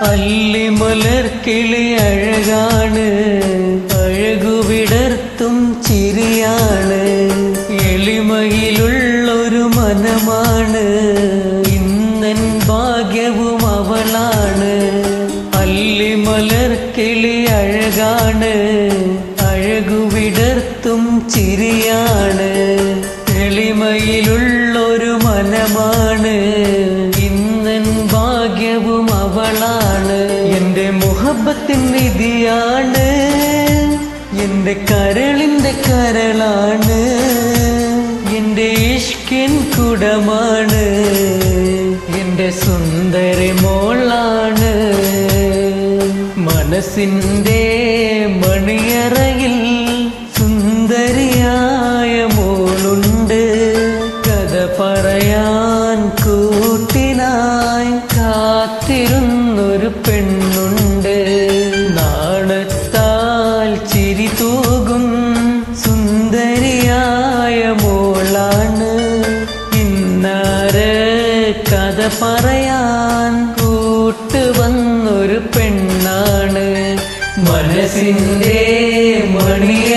അല്ലിമലർക്കിളി അഴകാണ്, അഴകുവിടർത്തും ചിരിയാണ്, എളിമയിലുള്ളൊരു മനമാണ്, ഇന്നൻ ഭാഗ്യവും അവളാണ്. അല്ലിമലർക്കിളി അഴകാണ്, അഴകുവിടർത്തും ചിരിയാണ്, എളിമയിലുള്ളൊരു മനമാണ്, ഇന്നൻ ഭാഗ്യവും അവളാണ്. എന്റെ മുഹബത്തിൻ നിധിയാണ്, എന്റെ കരളിന്റെ കരളാണ്, എന്റെ ഇഷ്കിൻ കുടമാണ്, എന്റെ സുന്ദരി മോളാണ്. മനസ്സിന്റെ മണിയറയിൽ സുന്ദരിയായ മോളുണ്ട്, കഥ പറയാൻ കൂട്ടിനായി കാത്തിരുന്നൊരു പെണ്ണുണ്ട്. നാണത്താൽ ചിരി തൂകും സുന്ദരിയായ മോളാണ്, ഇന്നാര് കഥ പറയാൻ കൂട്ടുവന്നൊരു പെണ്ണാണ്. മനസ്സിന്റെ മണിയ